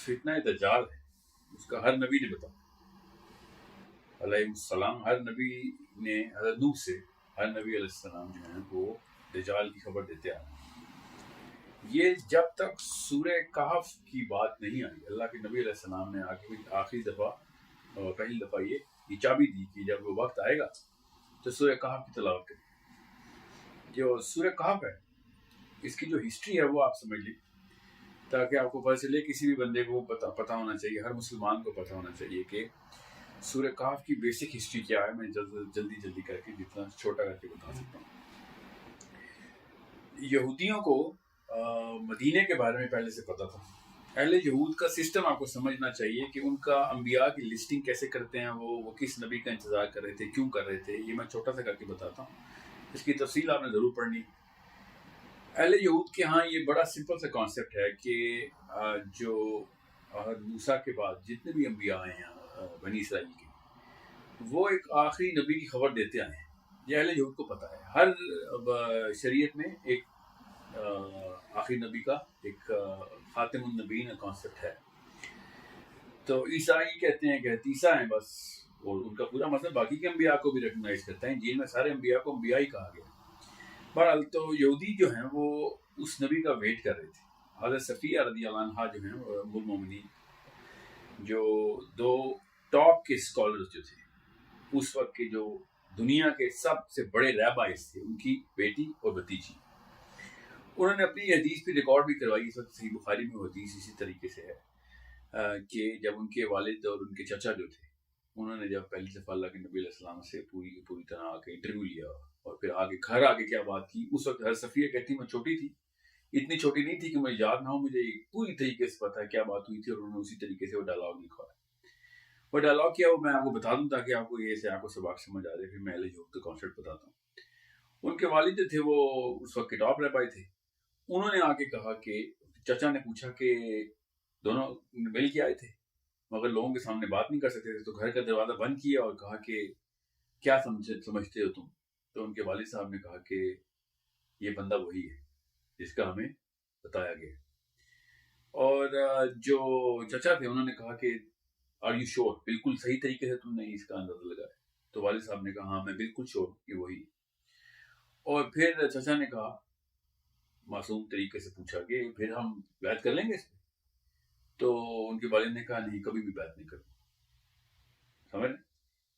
فتنہ دجال ہے اس کا ہر نبی نے بتایا علیہ السلام. ہر نبی نے حضرت نوح سے ہر نبی علیہ السلام جو ہیں وہ دجال کی خبر دیتے آ رہے ہیں. یہ جب تک سورہ کہف کی بات نہیں آئی اللہ کے نبی علیہ السلام نے آخری دفعہ پہلی دفعہ یہ چابی دی کہ جب وہ وقت آئے گا تو سورہ کہف کی تلاوت کریں. جو سورہ کہف ہے اس کی جو ہسٹری ہے وہ آپ سمجھ لیں تاکہ آپ کو پتہ چلے. کسی بھی بندے کو پتہ ہونا چاہیے, ہر مسلمان کو پتہ ہونا چاہیے کہ سورہ کہف کی بیسک ہسٹری کیا ہے. میں جلدی کر کے جتنا چھوٹا کر کے بتا سکتا ہوں. یہودیوں کو مدینے کے بارے میں پہلے سے پتا تھا. اہل یہود کا سسٹم آپ کو سمجھنا چاہیے کہ ان کا انبیاء کی لسٹنگ کیسے کرتے ہیں, وہ کس نبی کا انتظار کر رہے تھے, کیوں کر رہے تھے. یہ میں چھوٹا سا کر کے بتاتا ہوں, اس کی تفصیل آپ نے ضرور پڑھنی. اہل یہود کے ہاں یہ بڑا سمپل سا کانسیپٹ ہے کہ جو موسیٰ کے بعد جتنے بھی انبیاء آئے ہیں بنی اسرائیل کے, وہ ایک آخری نبی کی خبر دیتے آئے ہیں. یہ اہل یہود کو پتہ ہے. ہر شریعت میں ایک آخری نبی کا ایک خاتم النبیین کانسیپٹ ہے. تو عیسائی کہتے ہیں کہ عیسیٰ ہیں بس, اور ان کا پورا مطلب باقی کے انبیاء کو بھی ریکگنائز کرتا ہے. انجیل میں سارے انبیاء کو انبیاء ہی کہا گیا. بہرحال تو یہودی جو ہیں وہ اس نبی کا ویٹ کر رہے تھے. حضرت صفیہ رضی اللہ عنہا جو ہیں ام المومنین, جو دو ٹاپ کے اسکالرز جو تھے اس وقت کے, جو دنیا کے سب سے بڑے ریبائز تھے, ان کی بیٹی اور بھتیجی, انہوں نے اپنی حدیث پہ ریکارڈ بھی کروائی. اس وقت صحیح بخاری میں حدیث اسی طریقے سے ہے کہ جب ان کے والد اور ان کے چچا جو تھے, انہوں نے جب پہلی دفعہ اللہ کے نبی علیہ السلام سے پوری طرح آ کے انٹرویو لیا اور پھر گھر آگے کیا بات کی, اس وقت حضرت صفیہ کہتی میں چھوٹی تھی, اتنی چھوٹی نہیں تھی کہ مجھے یاد نہ ہو, مجھے پوری طریقے سے پتا ہے کیا بات ہوئی تھی, اور انہوں نے اسی طریقے سے وہ ڈائلاگ لکھا ہے. وہ ڈائلاگ کیا وہ میں آپ کو بتا دوں تاکہ آپ کو یہ سے آپ کو سبق سمجھ آ جائے. پھر میں اہل یہود کا کانسیپٹ بتاتا ہوں. ان کے والد جو تھے وہ اس وقت کے ٹاپ ریبائی تھے. انہوں نے آ کے کہا کہ چچا نے پوچھا کہ دونوں مل کے آئے تھے مگر لوگوں کے سامنے بات نہیں کر سکتے تھے, تو گھر کا دروازہ بند کیا اور کہا کہ کیا سمجھتے ہو تم. تو ان کے والد صاحب نے کہا کہ یہ بندہ وہی ہے جس کا ہمیں بتایا گیا. اور جو چچا تھے انہوں نے کہا کہ آر یو شور, بالکل صحیح طریقے سے تم نے اس کا اندازہ لگایا. تو والد صاحب نے کہا ہاں میں بالکل شور کہ وہی. اور پھر چچا نے کہا معصوم طریقے سے پوچھا کہ پھر ہم بیعت کر لیں گے اس پہ. تو ان کے والد نے کہا نہیں, کبھی بھی بیعت نہیں کروں. سمجھ رہے.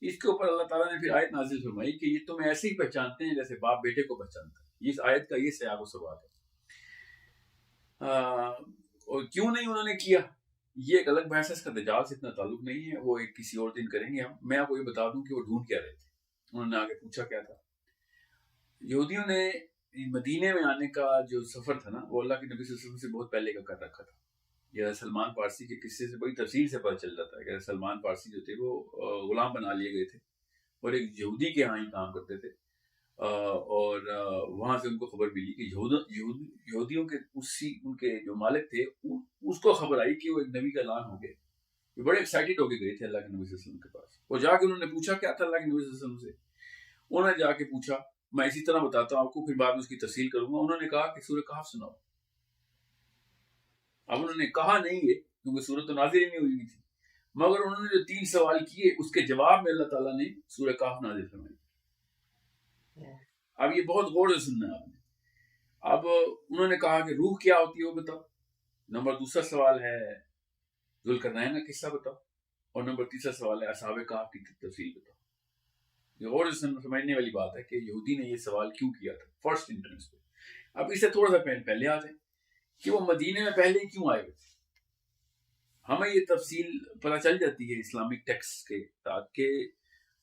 اس کے اوپر اللہ تعالیٰ نے پھر آیت نازل فرمائی کہ یہ تم ایسے ہی پہچانتے ہیں جیسے باپ بیٹے کو پہچانتا ہے. اس آیت کا یہ سیاق و سباق ہے. اور کیوں نہیں انہوں نے کیا, یہ ایک الگ بحث ہے, اس کا دجال سے اتنا تعلق نہیں ہے, وہ ایک کسی اور دن کریں گے ہم. میں آپ کو یہ بتا دوں کہ وہ ڈھونڈ کیا رہے تھے. انہوں نے آگے پوچھا کیا تھا. یہودیوں نے مدینے میں آنے کا جو سفر تھا نا وہ اللہ کے نبی صلی اللہ علیہ وسلم سے بہت پہلے کا کر رکھا تھا. یہ سلمان پارسی کے قصے سے بڑی تفصیل سے پتہ چل جاتا ہے کہ سلمان پارسی جو تھے وہ غلام بنا لیے گئے تھے اور ایک یہودی کے ہاں ہی کام کرتے تھے. اور وہاں سے ان کو خبر ملی کہ یہودیوں کے ان کے جو مالک تھے اس کو خبر آئی کہ وہ ایک نبی کا اعلان ہو گیا. وہ بڑے ایکسائٹیڈ ہو کے گئے تھے اللہ کے نبی صلی اللہ علیہ وسلم کے پاس. وہ جا کے انہوں نے پوچھا کیا تھا اللہ کے نبی صلی اللہ علیہ وسلم سے. انہوں نے جا کے پوچھا, میں اسی طرح بتاتا ہوں آپ کو, پھر بعد میں اس کی تفصیل کروں گا. انہوں نے کہا کہ سورہ کہف سناؤ. اب انہوں نے کہا نہیں ہے کیونکہ سورۃ نازل ہی نہیں ہوئی تھی, مگر انہوں نے جو 3 سوال کیے اس کے جواب میں اللہ تعالیٰ نے سورہ کہف نازل فرمائی. اب یہ بہت غور سے سننا ہے آپ نے. اب انہوں نے کہا کہ روح کیا ہوتی ہے وہ بتاؤ. دوسرا سوال ہے ذوالقرنین کا قصہ بتاؤ. اور نمبر 3 سوال ہے اصحاب کہف کی تفصیل بتاؤ. یہ غور سے سمجھنے والی بات ہے کہ یہودی نے یہ سوال کیوں کیا تھا فرسٹ انٹرنس پہ. اب اس سے تھوڑا سا پہلے آ جائیں کہ وہ مدینے میں پہلے ہی کیوں آئے ہوئے تھے. ہمیں یہ تفصیل پتہ چل جاتی ہے اسلامک ٹیکسٹ کے تحت کہ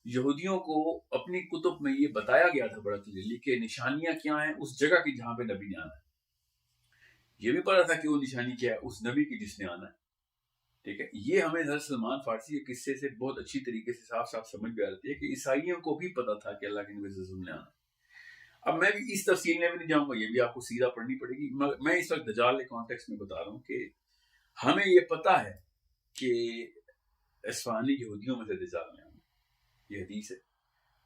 یہودیوں کو اپنی کتب میں یہ بتایا گیا تھا بڑا کلیئرلی کہ نشانیاں کیا ہیں اس جگہ کی جہاں پہ نبی نے آنا ہے. یہ بھی پتا تھا کہ وہ نشانی کیا ہے اس نبی کی جس نے آنا ہے. ٹھیک ہے. یہ ہمیں حضرت سلمان فارسی کے قصے سے بہت اچھی طریقے سے صاف سمجھ میں آتی ہے کہ عیسائیوں کو بھی پتا تھا کہ اللہ کے نبی صلی اللہ علیہ وسلم نے آنا ہے. اب میں بھی اس تفصیل میں بھی نہیں جاؤں گا, یہ بھی آپ کو سیرہ پڑھنی پڑے گی. میں اس وقت دجال کے کانٹیکس میں بتا رہا ہوں کہ ہمیں یہ پتا ہے کہ اصفہانی یہودیوں میں سے دجال نے آنا, یہ حدیث ہے.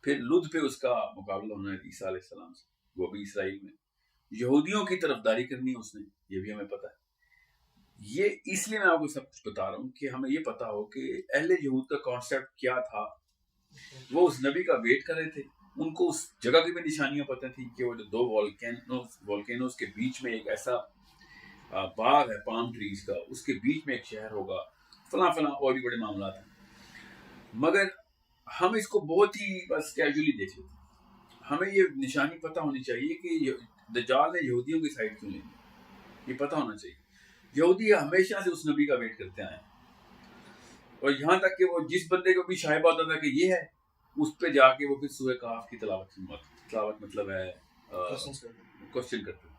پھر لد پہ اس کا مقابلہ ہونا ہے عیسیٰ علیہ السلام سے, وہ بھی اسرائیل میں. یہودیوں کی طرفداری کرنی ہے اس نے, یہ بھی ہمیں پتا ہے. یہ اس لیے میں آپ کو سب کچھ بتا رہا ہوں کہ ہمیں یہ پتا ہو کہ اہل یہود کا کانسیپٹ کیا تھا. وہ اس نبی کا ویٹ کر رہے تھے. ان کو اس جگہ کی بھی نشانیاں پتہ تھی کہ وہ جو دو والکینوز کے بیچ میں ایک ایسا باغ ہے پام ٹریز کا, اس کے بیچ میں ایک شہر ہوگا, فلاں فلاں اور بھی بڑے معاملات ہیں. مگر ہم اس کو بہت ہی بس کیجولی دیکھ لیتے. ہمیں یہ نشانی پتہ ہونی چاہیے کہ دجال نے یہودیوں کی سائڈ کیوں لینی, یہ پتہ ہونا چاہیے. یہودی ہمیشہ سے اس نبی کا ویٹ کرتے آئے ہیں, اور یہاں تک کہ وہ جس بندے کو بھی شائبہ ہوتا تھا کہ یہ ہے, اس پہ جا کے وہ پھر سورہ کہف کی تلاوت مطلب ہے کوشچن کرتے ہیں.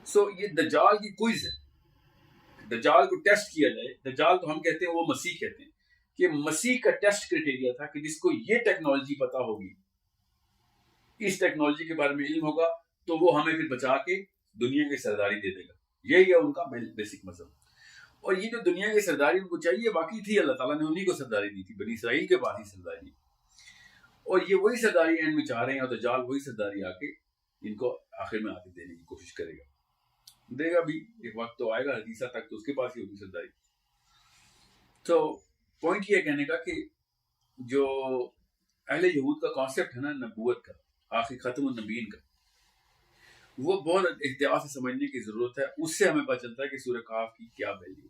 سو یہ دجال کی کوئز ہے. دجال کو ٹیسٹ کیا جائے. دجال تو ہم کہتے ہیں, وہ مسیح کہتے ہیں کہ مسیح کا ٹیسٹ کرائٹیریا تھا کہ جس کو یہ ٹیکنالوجی پتا ہوگی, اس ٹیکنالوجی کے بارے میں علم ہوگا, تو وہ ہمیں پھر بچا کے دنیا کی سرداری دے دے گا. یہی ہے ان کا بیسک مذہب. اور یہ جو دنیا کی سرداری ان کو چاہیے باقی تھی, اللہ تعالیٰ نے انہی کو سرداری دی تھی, بنی اسرائیل کے بعد ہی سرداری. اور یہ وہی سرداری اینڈ میں چاہ رہے ہیں, اور دجال وہی سرداری آ کے ان کو آخر میں آ کے دینے کی کوشش کرے گا. دے گا بھی, ایک وقت تو آئے گا حدیثہ تک تو اس کے پاس ہی ہوگی سرداری. تو پوائنٹ یہ کہنے کا کہ جو اہل یہود کا کانسیپٹ ہے نا نبوت کا, آخری ختم النبیین کا, وہ بہت احتیاط سے سمجھنے کی ضرورت ہے. اس سے ہمیں پتہ چلتا ہے کہ سورہ کہف کی کیا ویلیو.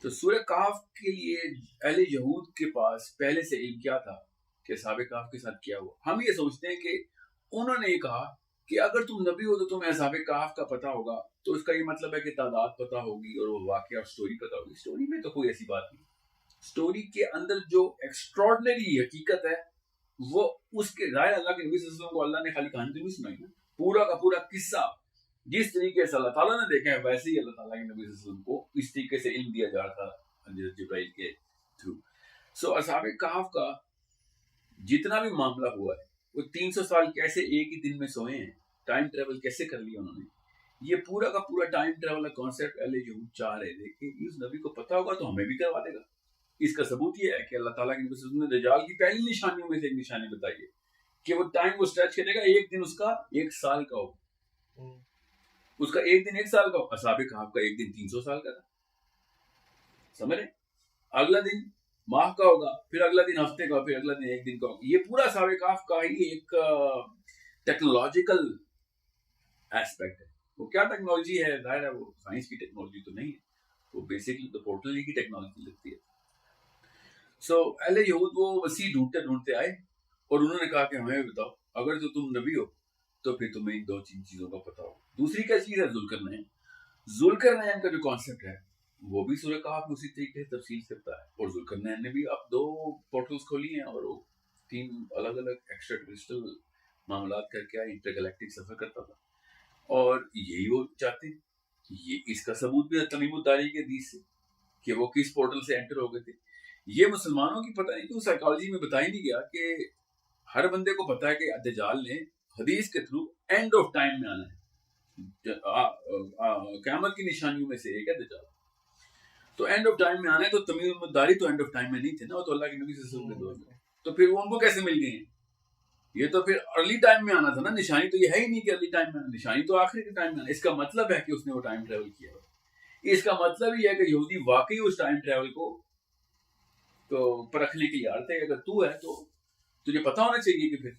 تو سورہ کہف کے لیے اہل یہود کے پاس پہلے سے علم کیا تھا کہ اصحاب کہف کے ساتھ کیا ہوا. ہم یہ سوچتے ہیں کہ انہوں نے یہ کہا کہ اگر تم نبی ہو تو تمہیں اصحاب کہف کا پتہ ہوگا, تو اس کا یہ مطلب ہے کہ تعداد پتہ ہوگی اور وہ واقعہ اور سٹوری پتہ ہوگی. سٹوری میں تو کوئی ایسی بات نہیں. سٹوری کے اندر جو ایکسٹراڈنری حقیقت ہے وہ اس کے ظاہر اللہ کے نبی صلی اللہ علیہ وسلم کو اللہ نے خالی کہانی تو نہیں سنائی نا, پورا کا پورا قصہ جس طریقے سے اللہ تعالیٰ نے دیکھا ہے ویسے ہی اللہ تعالیٰ کے نبی صلی اللہ علیہ وسلم کو اس طریقے سے علم دیا جا رہا تھا جبرائیل کے تھرو. سو اصحاب کہف کا جتنا بھی معاملہ ہوا ہے, وہ 300 سال کیسے ایک ہی دن میں سوئے ہیں, ٹائم ٹریول کیسے کر لیا انہوں نے, یہ پورا کا پورا ٹائم ٹریول کا کانسیپٹ اہل یہود چاہ رہے تھے کہ اس نبی کو پتہ ہوگا تو ہمیں بھی کروا دے گا. اس کا ثبوت یہ ہے کہ اللہ تعالیٰ کے نبی صلی اللہ علیہ وسلم نے دجال کی پہلی نشانیوں میں سے ایک نشانی بتائی ہے کہ وہ ٹائم کو اسٹریچ کرے گا, ایک دن اس کا 1 سال کا ہو, اس کا ایک دن 1 سال کا ہو. اصحاب کہف کا ایک دن 300 سال کا تھا, سمجھ رہے. اگلا دن ماہ کا ہوگا, پھر اگلا دن ہفتے کا, پھر اگلا دن ایک دن کا ہوگا. یہ پورا اصحاب کہف کا ہی ایک ٹیکنالوجیکل ایسپیکٹ ہے. وہ کیا ٹیکنالوجی ہے, ظاہر ہے وہ سائنس کی ٹیکنالوجی تو نہیں ہے, وہ بیسکلی تو پورٹل کی ٹیکنالوجی لگتی ہے. سو اہل یہود وہ وسیع ڈھونڈتے ڈھونڈتے آئے اور انہوں نے کہا کہ ہمیں بتاؤ اگر تو تم نبی ہو تو پھر تمہیں ان 2-3 چیزوں کا پتہ ہو. دوسری کیا چیز ہے, ذوالقرنین. ذوالقرنین کا جو کانسیپٹ ہے وہ بھی سورہ کہف میں اسی طریقے سے تفصیل سے بتایا ہے. اور ذوالقرنین نے بھی اب 2 پورٹلز کھولی ہیں اور وہ 3 الگ الگ ایکسٹرا ٹیرسٹریل معاملات کر کے انٹر گلیکٹک سفر کرتا تھا. اور یہی وہ چاہتے ہیں. یہ اس کا ثبوت بھی ہے تمیم الداری کے حدیث سے کہ وہ کس پورٹل سے انٹر ہو گئے تھے. یہ مسلمانوں کی پتہ نہیں کیوں سائیکالوجی میں بتائی نہیں گیا کہ ہر بندے کو پتا ہے کہ دجال نے حدیث کے تھرو اینڈ آف ٹائم میں آنا ہے. قیامت کی نشانیوں میں سے ایک ہے دجال. تو اینڈ آف ٹائم میں آنا ہے, تو تمیم الداری تو اینڈ آف ٹائم میں نہیں تھے نا, وہ تو اللہ کے نبی صلی اللہ علیہ وسلم کے دور میں. تو پھر وہ ان کو کیسے مل گئے ہیں؟ یہ تو پھر ارلی ٹائم میں آنا تھا نا. نشانی تو یہ ہے ہی نہیں کہ ارلی ٹائم میں آنا, نشانی تو آخری کے ٹائم میں آنا. اس کا مطلب ہے کہ اس نے وہ ٹائم ٹریول کیا. اس کا مطلب یہ ہے کہ یہودی واقعی اس ٹائم ٹریول کو تو پرکھنے کے لیے آتے ہیں. اگر تو ہے تو تجھے پتا ہونا چاہیے کہ پھر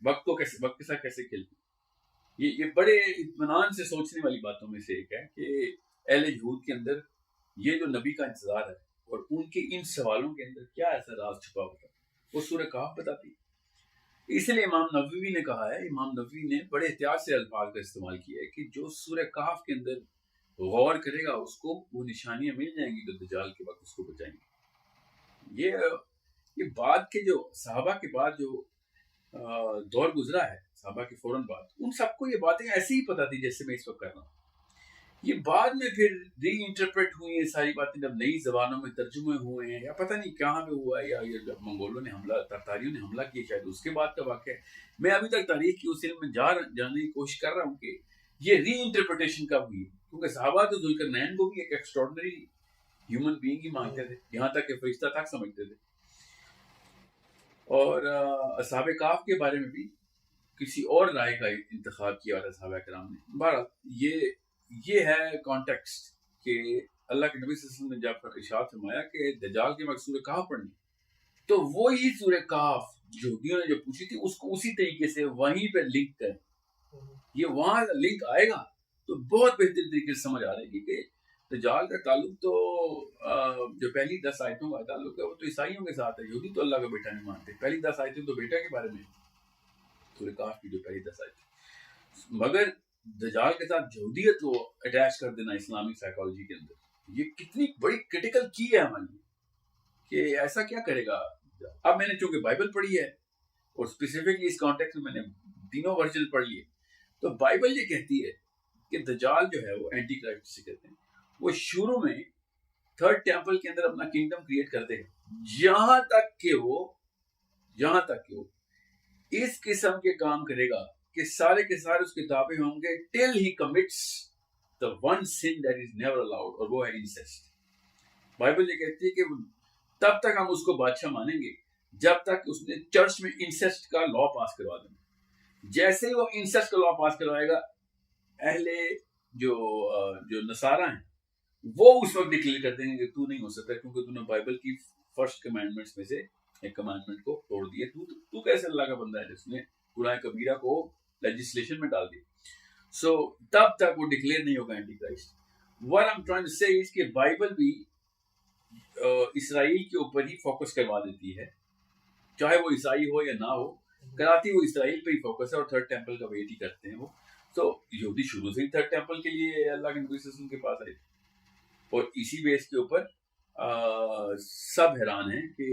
وقت کے ساتھ کیسے کھیلتی. یہ بڑے اطمینان سے سوچنے والی باتوں میں سے ایک ہے کہ اہل یہود کے اندر یہ جو نبی کا انتظار ہے اور ان کے ان سوالوں کے اندر کیا ایسا راز چھپا ہوتا ہے, وہ سورہ کہف بتاتی ہے. اس لیے امام نووی نے کہا ہے, امام نووی نے بڑے احتیاط سے الفاظ کا استعمال کیا ہے کہ جو سورہ کہف کے اندر غور کرے گا اس کو وہ نشانیاں مل جائیں گی جو دجال کے وقت اس کو بچائیں گی. یہ بعد کے جو صحابہ کے بعد جو دور گزرا ہے, صحابہ کے فوراً بعد, ان سب کو یہ باتیں ایسی ہی پتہ تھی جیسے میں اس وقت کر رہا ہوں. یہ بعد میں پھر ری انٹرپریٹ ہوئی ہیں ساری باتیں, جب نئی زبانوں میں ترجمے ہوئے ہیں, یا پتہ نہیں کہاں پہ ہوا ہے, یا جب منگولوں نے تاتاریوں نے حملہ کیا شاید اس کے بعد کا واقعہ ہے. میں ابھی تک تاریخ کی اس علم میں جاننے کی کوشش کر رہا ہوں کہ یہ ری انٹرپریٹیشن کب ہوئی, کیونکہ صحابہ تو ذوالقرنین کو بھی ایک ایکسٹراڈنری ہیومن بینگ ہی مانگتے تھے, یہاں تک کہ فرشتہ تک سمجھتے تھے. اور اصحاب کہف کے بارے میں بھی کسی اور رائے کا انتخاب کیا اور صحابہ کرام نے. بہرحال یہ ہے کانٹیکسٹ کہ اللہ کے نبی صلی اللہ علیہ وسلم نے جب ارشاد فرمایا کہ دجال کے وقت سورہ کہف پڑھنی، تو وہی سورہ کہف یہودیوں نے جو پوچھی تھی اس کو اسی طریقے سے وہیں پہ لنک کریں. یہ وہاں لنک آئے گا تو بہت بہترین طریقے سے سمجھ آ رہے گی کہ دجال کا تعلق تو جو پہلی 10 آیتوں کا تعلق ہے وہ تو عیسائیوں کے ساتھ ہے. یہودی تو اللہ کا بیٹا نہیں مانتے. پہلی 10 آیتیں تو بیٹا کے بارے میں سورہ کہف کی جو پہلی 10 آیتیں، مگر دجال کے ساتھ یہودیت کو اٹیچ کر دینا اسلامی سائیکالوجی کے اندر یہ کتنی بڑی کرٹیکل کی ہے ہمارے لیے کہ ایسا کیا کرے گا. اب میں نے چونکہ بائبل پڑھی ہے اور اسپیسیفکلی اس کانٹیکس میں نے تینوں ورژن پڑھ لیے، تو بائبل یہ کہتی ہے کہ دجال جو ہے وہ اینٹی کرائسٹ سے کہتے ہیں، وہ شروع میں تھرڈ ٹیمپل کے اندر اپنا کنگڈم کریٹ کر دے گا جہاں تک کہ وہ اس قسم کے کام کرے گا کہ سارے کے سارے اس کے تابع ہوں گے till he commits the one sin that is never allowed، اور وہ ہے incest. بائبل یہ کہتی ہے کہ تب تک ہم اس کو بادشاہ مانیں گے جب تک اس نے چرچ میں انسیسٹ کا لا پاس کروا دیں. جیسے ہی وہ انسیسٹ کا لا پاس کروائے گا، اہل جو نصارہ ہیں وہ اس وقت ڈکلیئر کر دیں گے کہ تو نہیں ہو سکتا کیونکہ تو نے بائبل کی فرسٹ کمانڈمنٹس میں سے ایک کمانڈمنٹ کو توڑ دیا. تو کیسے اللہ کا بندہ ہے جس نے گناہ کبیرہ کو لیجسلیشن میں ڈال دیا. سو تب تک وہ ڈکلیئر نہیں ہوگا antichrist. What I'm trying to say is کہ بائبل بھی اسرائیل کے اوپر ہی فوکس کروا دیتی ہے، چاہے وہ عیسائی ہو یا نہ ہو، کراتی وہ اسرائیل پہ ہی فوکس ہے اور تھرڈ ٹیمپل کا ویٹ ہی کرتے ہیں وہ. تو یہودی شروع سے ہی تھرڈ ٹیمپل کے لیے اللہ کے نبی صلی اللہ علیہ وسلم کے پاس آئے تھے اور اسی بیس کے اوپر سب حیران ہیں کہ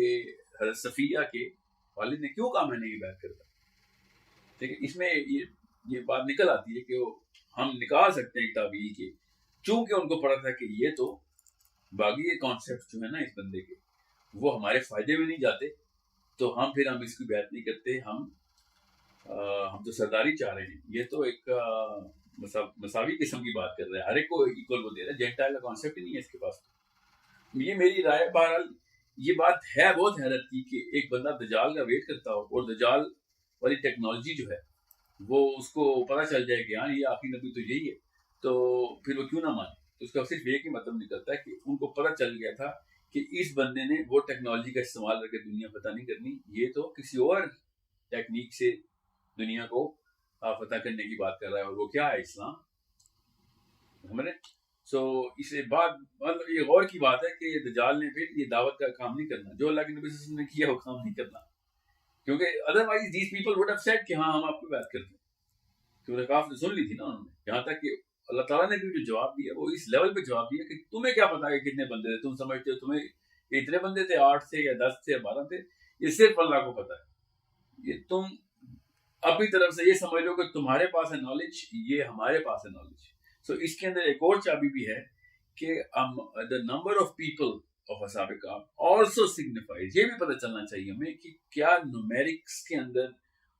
حضرت صفیہ کے والد نے کیوں کہا میں نے یہ بیعت کرتا. ٹھیک ہے، اس میں یہ بات نکل آتی ہے کہ ہم نکال سکتے ہیں تابعی کے، چونکہ ان کو پڑا تھا کہ یہ تو باقی کانسیپٹ جو ہے نا اس بندے کے وہ ہمارے فائدے میں نہیں جاتے، تو ہم اس کی بیعت نہیں کرتے. ہم تو سرداری چاہ رہے ہیں. یہ تو ایک مساوی قسم کی بات کر رہے ہیں، ہر ایک کو ایکول وہ دے رہے ہیں. جینٹائل کا کانسیپٹ ہی نہیں ہے اس کے پاس. یہ میری رائے. بہرحال یہ بات ہے بہت حیرت کی کہ ایک بندہ دجال کا ویٹ کرتا ہو اور دجال والی ٹیکنالوجی جو ہے وہ اس کو پتہ چل جائے کہ ہاں یہ آخری نبی تو یہی ہے، تو پھر وہ کیوں نہ مانے. تو اس کا صرف ایک ہی مطلب نکلتا ہے کہ ان کو پتہ چل گیا تھا کہ اس بندے نے وہ ٹیکنالوجی کا استعمال کر کے دنیا فتح نہیں کرنی، یہ تو کسی اور ٹیکنیک سے دنیا کو فتح کرنے کی بات کر رہا ہے. اور وہ کیا ہے؟ اسلام. ہمارے سو اس بات مطلب یہ غور کی بات ہے کہ دجال نے پھر یہ دعوت کا کام نہیں کرنا جو اللہ کے نبی صلی اللہ علیہ وسلم نے کیا وہ کام نہیں کرنا، کیونکہ otherwise these people would have said کہ ہاں ہم آپ کو بات کرتے ہیں. کیونکہ کاف نے سن لی تھی نا انہوں نے. یہاں تک کہ اللہ تعالیٰ نے بھی جو جواب دیا وہ اس لیول پہ جواب دیا کہ تمہیں کیا پتا کہ کتنے بندے تھے. تم سمجھتے ہو تمہیں اتنے بندے تھے، 8 تھے یا 10 تھے یا 12 تھے، یہ صرف اللہ کو پتا ہے. یہ تم اپنی طرف سے یہ سمجھ لو کہ تمہارے پاس ہے نالج، یہ ہمارے پاس ہے نالج. سو اس کے اندر ایک اور چابی بھی ہے کہ the number of people of اصحاب کہف also signifies. یہ بھی پتہ چلنا چاہیے ہمیں کہ کیا نومیرکس کے اندر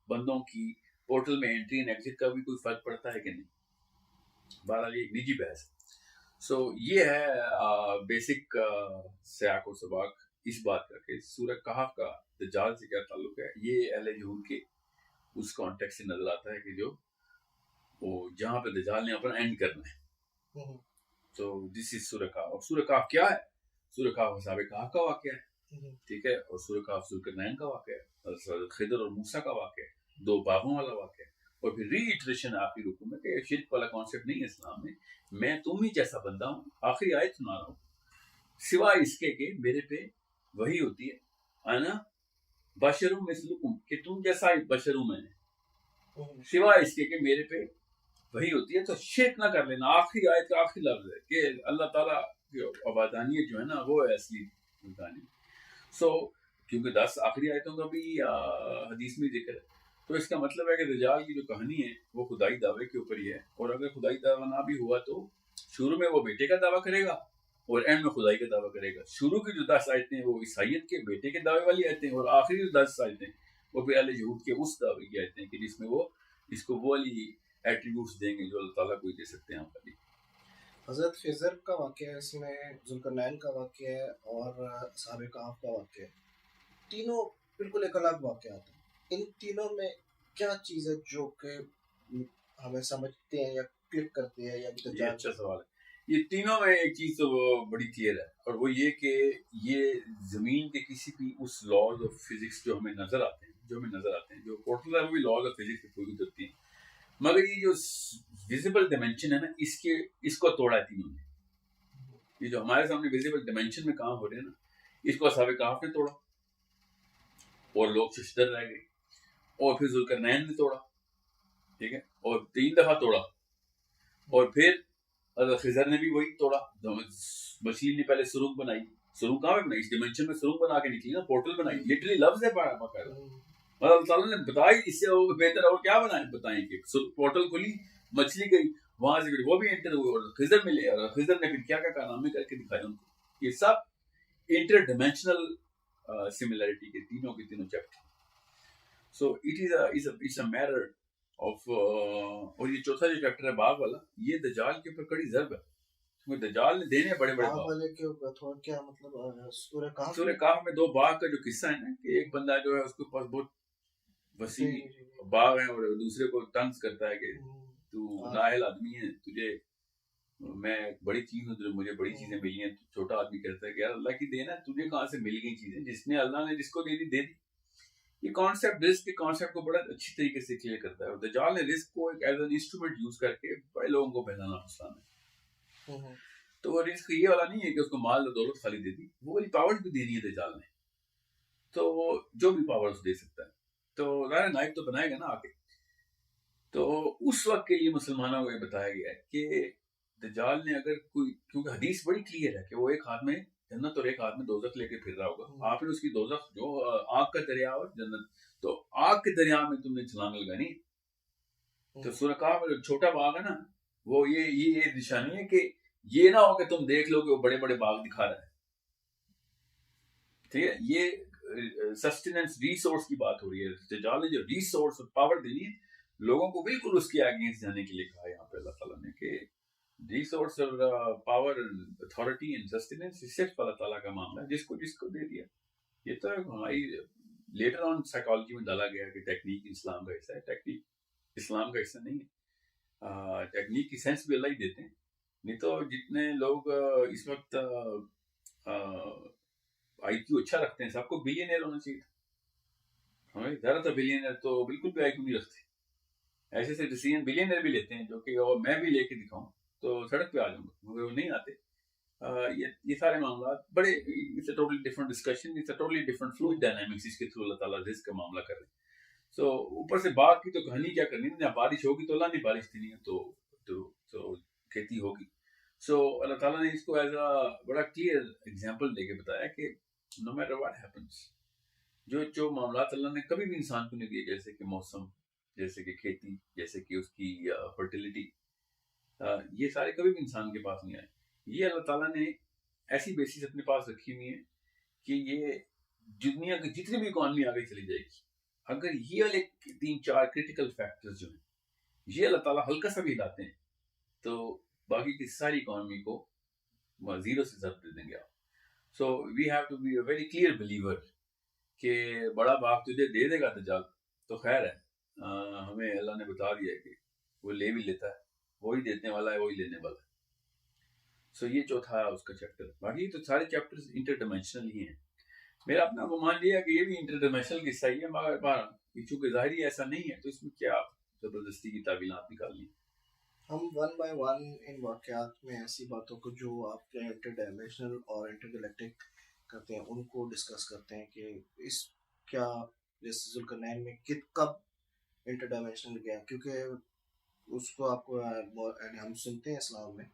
بندوں کی پورٹل میں انٹری اینڈ ایگزٹ کا بھی کوئی فرق پڑتا ہے کہ نہیں. بہرحال یہ ایک نجی بحث ہے. سو یہ ہے بیسک سیاق و سباق اس بات کا کہ سورہ کہف کا دجال سے کیا تعلق ہے. یہ اہل یہود کے اس کانٹیکٹ سے نظر آتا ہے کہ جو وہ جہاں پہ دجال نے اپنا اینڈ کرنا ہے. تو دس از سورہ کہف. اور سورہ کہف کیا ہے؟ سورہ کہف اصحاب کہف کا واقعہ ہے، ٹھیک ہے. اور سورہ کہف ذوالقرنین کا واقعہ ہے، خضر اور موسیٰ کا واقعہ ہے، 2 باغوں والا واقعہ ہے. اور پھر ری ایٹریشن آخری رکوع میں کہ شرک والا کانسیپٹ نہیں ہے اسلام میں تم ہی جیسا بندہ ہوں. آخری آیت سنا رہا ہوں، سوائے اس کے کہ میرے پہ وہی ہوتی ہے، انا بشر مثلکم، کہ تم جیسا بشر ہوں میں نے، سوائے اس کے کہ میرے پہ وہی ہوتی ہے. تو شرک نہ کر لینا. آخری آیت کا آخری لفظ ہے کہ اللہ تعالیٰ کی عبادانیت جو ہے نا وہ ہے اصلی عبادانیت. سو کیونکہ 10 آخری آیتوں کا بھی حدیث میں ذکر ہے، تو اس کا مطلب ہے کہ دجال کی جو کہانی ہے وہ خدائی دعوے کے اوپر ہی ہے. اور اگر خدائی دعویٰ نہ بھی ہوا تو شروع میں وہ بیٹے کا دعویٰ کرے گا اور اینڈ میں خدائی کا دعویٰ کرے گا. شروع کی جو 10 آیتیں وہ عیسائیت کے بیٹے کے دعوے والی آیتیں، اور آخری جو 10 آیتیں وہ پھر اہل یہود کے اس دعوے کی آیتیں کہ جس میں وہ اس کو وہ والی ایٹریبیوٹس دیں گے جو اللہ تعالیٰ کو ہی دے سکتے ہیں ہم خالی. حضرت خضر کا واقعہ ہے اس میں، ذوالقرنین کا واقعہ ہے اور اصحاب کہف کا واقعہ ہے. تینوں بالکل ایک الگ واقعات ہیں. ان تینوں میں کیا چیز ہے جو کہ ہمیں سمجھتے ہیں یا کلک کرتی ہے یا یہ دجال؟ اچھا سوال ہے. یہ تینوں میں ایک چیز تو بڑی کلیئر ہے, اور وہ یہ کہ یہ زمین کے کسی بھی اس لاز آف فزکس جو ہمیں نظر آتے ہیں, جو پورٹل ہے وہ بھی لاز آف فزکس پہ پوری کرتی ہیں, مگر یہ جو ویزیبل ڈائمینشن ہے نا, اس کو توڑا ہے تینوں نے. یہ جو ہمارے سامنے ویزیبل ڈائمینشن میں کام ہو رہے ہیں نا, اس کو اصحاب کہف نے توڑا, اور لوگ ششدر رہ گئے, اور پھر ذوالقرنین نے توڑا, ٹھیک ہے, اور 3 دفعہ توڑا, اور پھر خضر نے بھی وہی توڑا. مچھلی نے پہلے سرنگ بنائی, سرنگ کہاں پہ بنائی؟ اس ڈائمینشن میں سرنگ بنا کے نکلی نا, پورٹل بنائی, لٹرلی لفظ ہے باقاعدہ. اور اللہ تعالیٰ نے بتائی اس سے بہتر اور کیا بتائیں کہ پورٹل کھلی, مچھلی گئی, وہاں سے پھر وہ بھی انٹر ہوئے, اور خضر ملے, اور خضر نے پھر کیا کیا کارنامے کر کے دکھائے ان کو. یہ سب انٹر ڈائمینشنل سملیرٹی کے تینوں chapter. So it's a matter of. اور یہ چوتھا جو چیپٹر ہے باغ والا, یہ دجال کے اوپر کڑی ضرب ہے, کیونکہ دجال نے دینے بڑے باغ باغ. والے کے اوپر تھوڑا کیا مطلب سورہ کہف سورہ کہف میں 2 باغ کا جو قصہ ہے نا, کہ ایک بندہ جو ہے اس کے پاس بہت وسیع باغ ہے, اور دوسرے کو طنز کرتا ہے کہ تو نااہل آدمی ہے, تجھے میں بڑی چیز ہوں, تجھے مجھے بڑی چیزیں ملی ہیں. چھوٹا آدمی کہتا ہے کہ یار اللہ کی دین ہے, تجھے کہاں سے مل گئی چیزیں, جس نے اللہ نے جس کو دے دی. یہ کانسیپٹ رزق کے کانسیپٹ کو بڑا اچھی طریقے سے کلیئر کرتا ہے, اور دجال نے رزق کو ایک ایز این انسٹرومنٹ یوز کر کے بڑے لوگوں کو بہلانا پسند ہے. تو وہ رزق یہ والا نہیں ہے کہ اس کو مال اور دولت خالی دے دی, وہ والی پاور بھی دینی ہے دجال نے, تو وہ جو بھی پاور دے سکتا ہے. تو ظاہر نائب تو بنائے گا نا آگے. تو اس وقت کے لیے مسلمانوں کو یہ بتایا گیا ہے کہ دجال نے اگر کوئی, کیونکہ حدیث بڑی کلیئر ہے کہ وہ ایک ہاتھ میں جنت اور ایک ہاتھ میں دوزخ لے کے پھر رہا ہوگا. آپ نے اس کی دوزخ جو آگ کا دریا اور جنت, تو آگ کے دریا میں تم نے چھلانگ لگانی. تو سورہ کہف میں جو چھوٹا باغ ہے نا, وہ یہ نشانی ہے کہ یہ نہ ہو کہ تم دیکھ لو کہ وہ بڑے بڑے باغ دکھا رہا ہے. ٹھیک ہے, یہ سسٹیننس ریسورس کی بات ہو رہی ہے. دجال نے جو ریسورس اور پاور دینی ہے لوگوں کو, بالکل اس کے اگینسٹ جانے کے لیے کہا یہاں پہ اللہ تعالیٰ نے کہ ریسورس اور پاور اتھارٹی اینڈ سسٹیننس صرف اللہ تعالیٰ کا معاملہ ہے, جس کو دے دیا. یہ تو ہماری لیٹر آن سائیکالوجی میں ڈالا گیا کہ ٹیکنیک اسلام کا حصہ ہے. ٹیکنیک اسلام کا حصہ نہیں ہے. ٹیکنیک کی سینس بھی اللہ ہی دیتے ہیں. نہیں تو جتنے لوگ اس وقت آئی کیو اچھا رکھتے ہیں, سب کو بلینئر ہونا چاہیے. ہمیں زیادہ تر بلینئر تو بالکل بھی آئی کیو نہیں رکھتے. ایسے سے ڈیسیژن بلینئر بھی لیتے ہیں جو کہ اور میں بھی لے کے دکھاؤں تو سڑک پہ آ جاؤں گا, مگر وہ نہیں آتے. یہ سارے معاملات بڑے, it's a totally different discussion, it's a totally different fluid dynamics اس کے تھرو اللہ تعالیٰ رزق کا معاملہ کر رہے ہیں. سو اوپر سے باغ کی تو کہانی کیا کرنی ہے, جب بارش ہوگی تو اللہ نے بارش دینی ہے, تو کھیتی ہوگی. سو اللہ تعالیٰ نے اس کو ایز اے بڑا کلیئر ایگزامپل دے کے بتایا کہ نو میٹر واٹ ہیپنس, جو معاملات اللہ نے کبھی بھی انسان کو نہیں دیے, جیسے کہ موسم, جیسے کہ کھیتی, جیسے کہ اس کی فرٹیلیٹی, یہ سارے کبھی بھی انسان کے پاس نہیں آئے. یہ اللہ تعالیٰ نے ایسی بیسس اپنے پاس رکھی ہوئی ہے کہ یہ دنیا کی جتنی بھی اکانومی آگے چلی جائے گی, اگر یہ والے 3-4 کریٹیکل فیکٹرز جو ہیں یہ اللہ تعالیٰ ہلکا سا بھی ہلاتے ہیں تو باقی کی ساری اکانومی کو زیرو سے ضرب دے دیں گے آپ. So we have to be a very clear believer کہ بڑا باغ تجھے دے دے گا دجال تو خیر ہے, ہمیں اللہ نے بتا دیا کہ وہ لے بھی لیتا ہے, وہی دینے والا ہے, وہی لینے والا ہے. سو یہ چوتھا ہے اس کا چیپٹر. باقی تو سارے چیپٹرز انٹر ڈائمینشنل ہی ہیں. میرا اپنا وہ مان لیا کہ یہ بھی انٹر ڈائمینشنل قصہ ہی ہے, مگر چونکہ ظاہری ایسا نہیں ہے تو اس میں کیا زبردستی کی تعویلات نکال لی. ہم ون بائی ون ان واقعات میں ایسی باتوں کو جو آپ کے انٹر ڈائمینشنل اور انٹر گلیکٹک کرتے ہیں ان کو ڈسکس کرتے ہیں کہ اس کیا جیسے ذوالقرنین میں کب انٹر ڈائمینشنل گیا, کیونکہ اس کو آپ کو ہم سنتے ہیں اسلام میں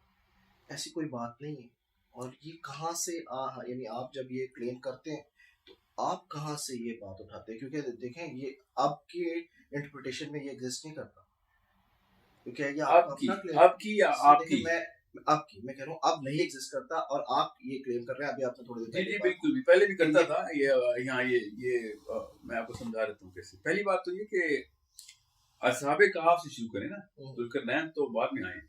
ایسی کوئی بات نہیں ہے. اور یہ کہاں سے یعنی آپ جب یہ کلیم کرتے ہیں تو آپ کہاں سے یہ بات اٹھاتے ہیں, کیونکہ دیکھیں یہ آپ کی انٹرپریٹیشن میں یہ ایگزسٹ نہیں کرتا, کیونکہ یہ آپ کی میں کہہ رہا ہوں اب نہیں ایگزسٹ کرتا, اور آپ یہ کلیم کر رہے ہیں. ابھی آپ نے تھوڑی دیر جی بالکل بھی پہلے بھی کرتا تھا. یہاں یہ میں آپ کو سمجھا دیتا ہوں کیسے. پہلی بات تو یہ کہ اصحاب کہف سے شروع کریں نا, ذوالقرنین تو بعد میں آئے.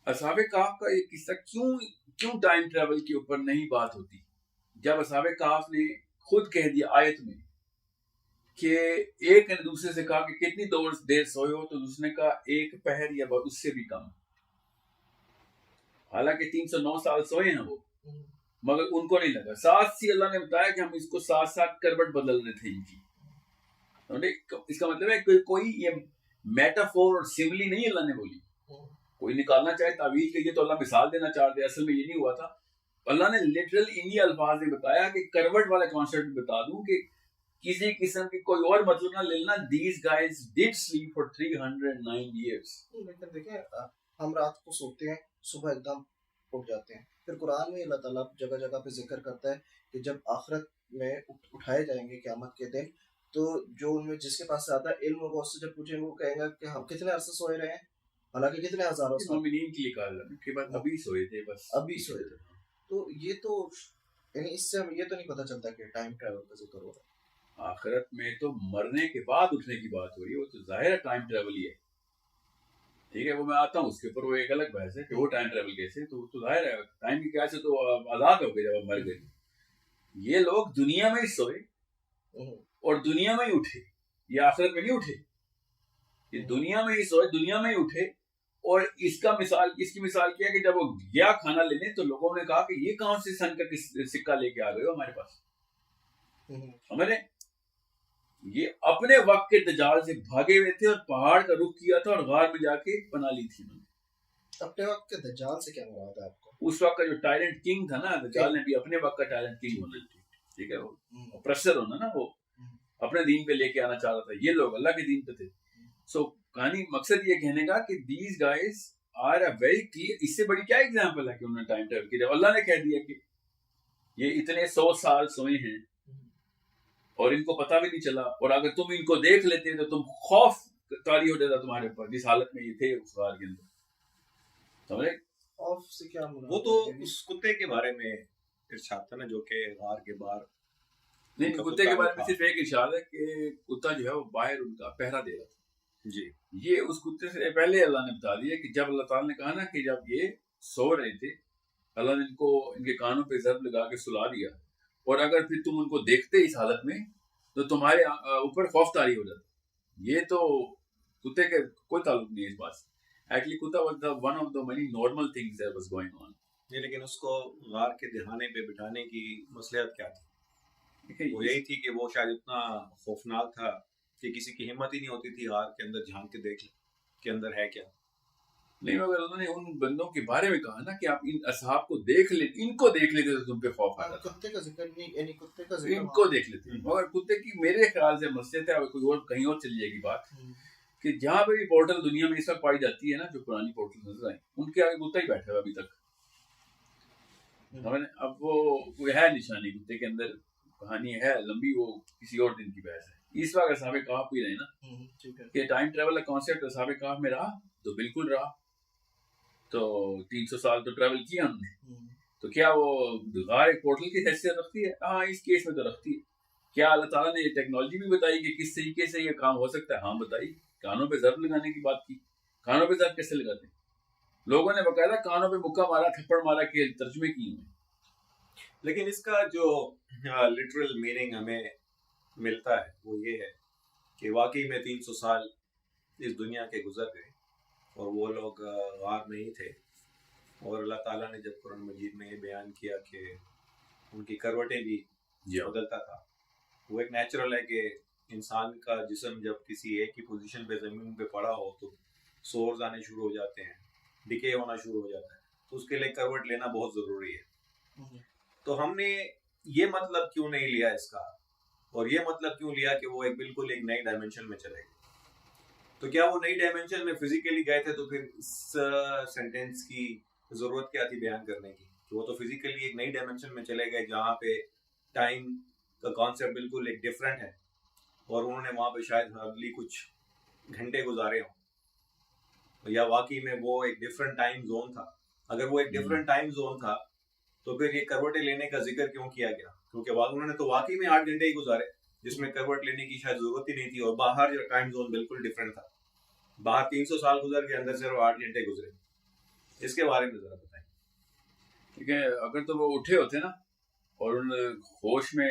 اصحاب کہف کا یہ قصہ کیوں ٹائم ٹریول کے اوپر نہیں بات ہوتی, جب اصحاب کہف نے خود کہہ دیا آیت میں کہ ایک نے دوسرے سے کہا کہ کتنی دیر سوئے ہو، تو دوسرے نے کہا ایک پہر یا اس سے بھی کم. حالانکہ 309 سال سوئے ہیں وہ، مگر ان کو نہیں لگا. ساتھ ہی اللہ نے بتایا کہ ہم اس کو ساتھ ساتھ کروٹ بدل رہے تھے ان کی. اس کا مطلب ہے کہ کوئی یہ میٹافور اور سملی نہیں اللہ نے بولی. کوئی نکالنا چاہے تعویل کے لیے تو اللہ مثال دینا چاہتے، اصل میں یہ نہیں ہوا تھا. اللہ نے لٹرل انہی الفاظ میں بتایا کہ کروٹ والا کانسیپٹ بتا دوں کہ کسی قسم کی کوئی اور مطلب نہ لینا. These guys did sleep for 309 years. لیکن دیکھیں ہم رات کو سوتے ہیں، صبح ایک دم اٹھ جاتے ہیں. پھر قرآن میں اللہ تعالیٰ جگہ جگہ پہ ذکر کرتا ہے کہ جب آخرت میں اٹھائے جائیں گے قیامت کے دن، تو جو ان میں جس کے پاس آتا ہے علم ہوگا اس سے جب پوچھیں گے وہ کہیں گا کہ ہم کتنے عرصے سوئے رہے ہیں، حالانکہ کتنے ہزاروں سال مومنین کے لیے کہا اللہ کہ بس ابھی سوئے تھے، بس ابھی سوئے تھے. تو یہ تو یعنی اس سے ہمیں یہ تو نہیں پتہ چلتا کہ ٹائم ٹریول کا ذکر ہو رہا ہے. آخرت میں تو مرنے کے بعد اٹھنے کی بات ہو رہی ہے، وہ تو ظاہر ہے ٹائم ٹریول ہی ہے. ٹھیک ہے، وہ میں آتا ہوں اس کے اوپر، وہ ایک الگ بحث ہے کہ وہ ٹائم ٹریول کیسے. تو ظاہر ہے ٹائم کی کیا سے تو آزاد ہو گئے جب ہم مر گئے. یہ لوگ دنیا میں ہی سوئے اور دنیا میں ہی اٹھے، یہ آخرت میں نہیں اٹھے. یہ دنیا میں ہی سوئے، دنیا میں ہی اٹھے. اور اس کی مثال کیا کہ جب وہ گیا کھانا لینے تو لوگوں نے کہا کہ یہ کون سے سن کا سکہ لے کے آ گئے ہو ہمارے پاس. سمجھے، یہ اپنے وقت کے دجال سے بھاگے ہوئے تھے اور پہاڑ کا رخ کیا تھا اور غار میں جا کے بنا لی تھی انہوں نے. اپنے وقت کے دجال سے کیا مراد ہے آپ کو؟ اس وقت کا جو ٹائلنٹ کنگ تھا نا، دجال نے بھی اپنے وقت کا ٹائلنٹ کنگ ہونا تھی. ٹھیک ہے، وہ اپریسر ہونا نا، وہ اپنے دین پہ لے کے آنا چاہ رہا تھا. یہ لوگ اللہ کے دین پہ تھے. سو کہانی مقصد یہ کہنے کا کہ these guys are a very clear. اس سے بڑی کیا ایگزامپل ہے کہ انہوں نے ٹائم ٹریول کیا. جب اللہ نے کہہ دیا کہ یہ اتنے 100 سال سوئے ہیں اور ان کو پتہ بھی نہیں چلا، اور اگر تم ان کو دیکھ لیتے تو تم خوف طاری ہو جاتا تمہارے اوپر جس حالت میں یہ تھے اس غار کے اندر. سمجھے، خوف سے کیا مراد؟ وہ تو اس کتے کے بارے میں ارشاد تھا نا جو کہ غار کے باہر. نہیں، کتے کے بارے میں صرف ایک ارشاد ہے کہ کتا جو ہے وہ باہر ان کا پہرا دے رہا تھا. جی، یہ اس کتے سے پہلے اللہ نے بتا دیا کہ جب اللہ تعالیٰ نے کہا نا کہ جب یہ سو رہے تھے، اللہ نے ان کو ان کے کانوں پہ ضرب لگا کے سلا دیا، اور اگر پھر تم ان کو دیکھتے اس حالت میں تو تمہارے اوپر خوف طاری ہو جاتا. یہ تو کتے کے کوئی تعلق نہیں ہے اس بات سے. ایکچولی کتا was one of the many normal things that was going on. لیکن اس کو غار کے دہانے پہ بٹھانے کی مصلحت کیا تھی؟ وہ یہی تھی کہ وہ شاید اتنا خوفناک تھا کہ کسی کی ہمت ہی نہیں ہوتی تھی غار کے اندر جھانک کے دیکھ کے اندر ہے کیا. نہیں، مگر انہوں نے ان بندوں کے بارے میں کہا نا کہ آپ ان اصحاب کو دیکھ لیتے، ان کو دیکھ لیتے تو تم پہ خوف آ جاتا. کتے کا ذکر نہیں، یعنی کتے کا ذکر ان کو دیکھ لیتے. مگر کتے کی میرے خیال سے مسئلہ ہے، کوئی اور کہیں اور چلی جائے گی بات، کہ جہاں پہ بھی پورٹل دنیا میں اس وقت پائی جاتی ہے نا، جو پرانی پورٹل نظر آئیں، ان کے آگے کتا ہی بیٹھا ہے ابھی تک. اب وہ کوئی ہے نشانی کتے کے اندر، کہانی ہے لمبی، وہ کسی اور دن کی بحث ہے. اس وقت اصحاب کہف بھی رہے نا کہ ٹائم ٹریول کا کانسیپٹ اصحاب کہف میں رہا تو بالکل رہا. تو 300 سال تو ٹریول کیا ہم نے، تو کیا وہ غار ایک پورٹل کی حیثیت رکھتی ہے؟ ہاں، اس کیس میں تو رکھتی ہے. کیا اللہ تعالیٰ نے یہ ٹیکنالوجی بھی بتائی کہ کس طریقے سے یہ کام ہو سکتا ہے؟ ہاں بتائی. کانوں پہ ضرب لگانے کی بات کی. کانوں پہ ضرب کیسے لگاتے ہیں؟ لوگوں نے باقاعدہ کانوں پہ مکہ مارا، تھپڑ مارا کے ترجمے کیے ہیں. لیکن اس کا جو لٹرل میننگ ہمیں ملتا ہے وہ یہ ہے کہ واقعی میں 300 سال اس دنیا کے گزر گئے اور وہ لوگ غار میں ہی تھے. اور اللہ تعالیٰ نے جب قرآن مجید میں یہ بیان کیا کہ ان کی کروٹیں بھی بدلتا تھا. وہ ایک نیچرل ہے کہ انسان کا جسم جب کسی ایک ہی پوزیشن پہ زمین پہ پڑا ہو تو سورز آنے شروع ہو جاتے ہیں، ڈکے ہونا شروع ہو جاتا ہے، تو اس کے لیے کروٹ لینا بہت ضروری ہے. تو ہم نے یہ مطلب کیوں نہیں لیا اس کا، اور یہ مطلب کیوں لیا کہ وہ ایک بالکل ایک نئی ڈائمنشن میں چلے گئے؟ تو کیا وہ نئی ڈائمنشن میں فزیکلی گئے تھے؟ تو پھر اس سینٹینس کی ضرورت کیا تھی بیان کرنے کی کہ وہ تو فزیکلی ایک نئی ڈائمنشن میں چلے گئے جہاں پہ ٹائم کا کانسیپٹ بالکل ایک ڈفرینٹ ہے، اور انہوں نے وہاں پہ شاید ہارڈلی کچھ گھنٹے گزارے ہوں، یا واقعی میں وہ ایک ڈفرینٹ ٹائم زون تھا؟ اگر وہ ایک ڈفرینٹ ٹائم زون تھا تو پھر یہ کروٹیں لینے کا ذکر کیوں کیا گیا؟ کیونکہ انہوں نے تو واقعی میں 8 گھنٹے ہی گزارے جس میں کروٹ لینے کی شاید ضرورت ہی نہیں تھی، اور باہر جو ٹائم زون بالکل ڈفرینٹ تھا. باہر 300 سال گزر کے اندر صرف 8 گھنٹے گزرے. اس کے بارے میں ذرا بتائیں. ٹھیک ہے، اگر تو وہ اٹھے ہوتے نا اور ان ہوش میں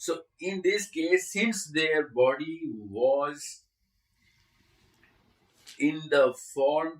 So in this case, since their body was in the form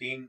3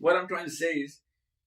What I'm trying to say is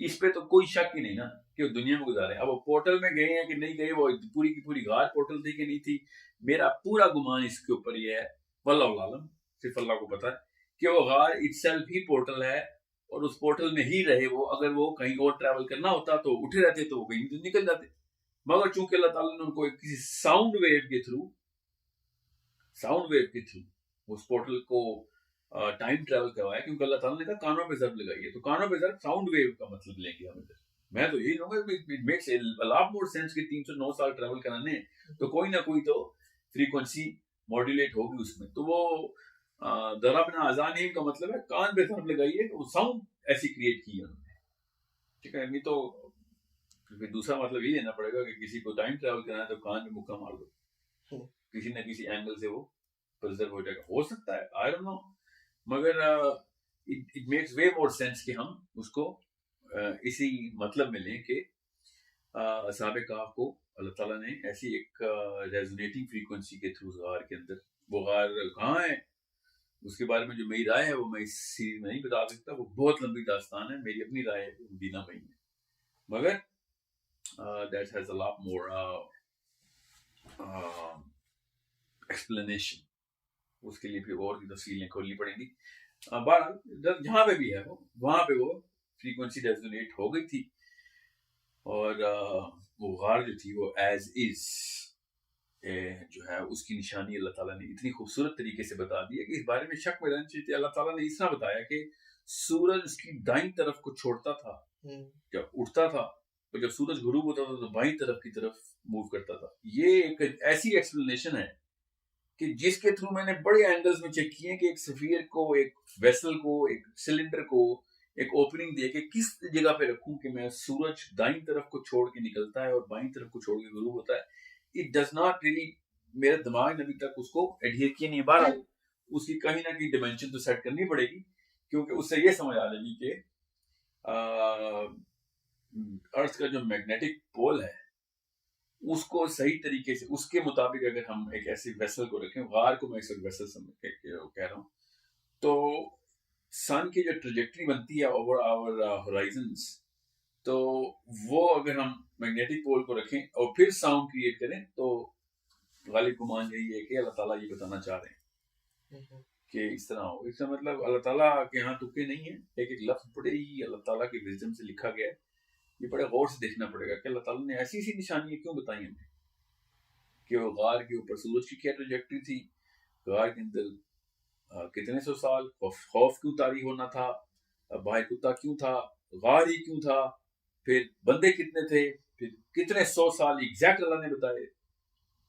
اس پہ تو کوئی شک ہی نہیں نا کہ وہ دنیا میں گزارے. اب وہ پورٹل میں گئے ہیں کہ نہیں گئے, وہ پوری کی پوری غار پورٹل تھی کہ نہیں تھی, میرا پورا گمان اس کے اوپر یہ ہے, واللہ عالم, صرف اللہ کو پتہ ہے کہ وہ غار اٹ سیلف ہی پورٹل ہے اور اس پورٹل میں ہی رہے وہ. اگر وہ کہیں اور ٹریول کرنا ہوتا تو اٹھے رہتے تو وہ کہیں تو نکل جاتے, مگر چونکہ اللہ تعالیٰ نے ان کو کسی ساؤنڈ ویو کے تھرو اس پورٹل کو ٹائم ٹریول کروایا, کیونکہ اللہ تعالیٰ نے کہا کانوں پہ ضرب لگائیے, تو کانوں پہ ضرب ساؤنڈ ویو کا مطلب لیں گے ہم ادھر. میں تو یہی لوں گا it makes a lot more sense کہ 309 سال ٹریول کرانے تو کوئی نہ کوئی تو فریکوینسی ماڈولیٹ ہوگی اس میں. تو وہ ضربنا اذانہم کا مطلب ہے کان پہ ضرب لگائیے, وہ ساؤنڈ ایسی کریٹ کی ہے انہوں نے, ٹھیک ہے. نہیں تو پھر دوسرا مطلب یہ لینا پڑے گا کہ کسی کو ٹائم ٹریول کرنا ہے تو کان میں مکہ مار دو, کسی نہ کسی اینگل سے وہ پرزرو ہو جائے گا. ہو سکتا ہے, آئی ڈونٹ نو, مگر it makes way more sense کہ ہم اس کو اسی مطلب میں لیں کہ اصحاب کہف کو اللہ تعالیٰ نے ایسی ایک ریزونیٹنگ فریکوینسی کے تھرو غار کے اندر, وہ غار کہاں ہے اس کے بارے میں جو میری رائے ہے وہ میں اس سیریز میں نہیں بتا سکتا, وہ بہت لمبی داستان ہے. میری اپنی رائے ہے مدینہ میں, مگر that has a lot more explanation. اس کے لیے پھر اور بھی تفصیلیں کھولنی پڑیں گی. بہرحال جہاں پہ بھی ہے وہ, وہاں پہ وہ فریکوینسی ریزونیٹ ہو گئی تھی, اور وہ غار جو تھی وہ ایز از جو ہے اس کی نشانی اللہ تعالیٰ نے اتنی خوبصورت طریقے سے بتا دی ہے کہ اس بارے میں شک میں رہنا چاہیے. اللہ تعالیٰ نے اس طرح بتایا کہ سورج اس کی دائیں طرف کو چھوڑتا تھا جب اٹھتا تھا, اور جب سورج غروب ہوتا تھا تو بائیں طرف کی طرف موو کرتا تھا. یہ ایک ایسی ایکسپلینیشن ہے کہ جس کے تھرو میں نے بڑے اینگلز میں چیک کیے کہ ایک سفیر کو, ایک ویسل کو, ایک سلنڈر کو ایک اوپننگ دے کے کس جگہ پہ رکھوں کہ میں سورج دائیں طرف کو چھوڑ کے نکلتا ہے اور بائیں طرف کو چھوڑ کے غروب ہوتا ہے. اٹ ڈز ناٹ ریلی, میرے دماغ نے ابھی تک اس کو ایڈہیر کیا نہیں. بہرحال اس کی کہیں نہ کہیں ڈیمینشن تو سیٹ کرنی پڑے گی, کیونکہ اس سے یہ سمجھ آ جائے گی کہ ارتھ کا جو میگنیٹک پول ہے اس کو صحیح طریقے سے اس کے مطابق اگر ہم ایک ایسی ویسل کو رکھیں, غار کو میں اس وقت ویسل سمجھ کہہ رہا ہوں, تو سن کی جو ٹریجیکٹری بنتی ہے اوور آور ہورائزنس, تو وہ اگر ہم میگنیٹک پول کو رکھیں اور پھر ساؤنڈ کریٹ کریں تو غالب گمان یہی ہے کہ اللہ تعالیٰ یہ بتانا چاہ رہے ہیں کہ اس طرح ہو. اس کا مطلب اللہ تعالیٰ کے ہاں تکے نہیں ہیں, ایک ایک لفظ بڑے ہی اللہ تعالیٰ کی وزڈم سے لکھا گیا ہے. یہ بڑے غور سے دیکھنا پڑے گا کہ اللہ تعالیٰ نے ایسی ایسی نشانیاں کیوں بتائی ہمیں, کہ وہ غار کے اوپر سورج کی کیا ٹریجیکٹری تھی, غار کے اندر کتنے سو سال خوف کیوں طاری ہونا تھا, باہر کتا کیوں تھا, غار ہی کیوں تھا, پھر بندے کتنے تھے, پھر کتنے 100 سال ایگزیکٹ اللہ نے بتائے.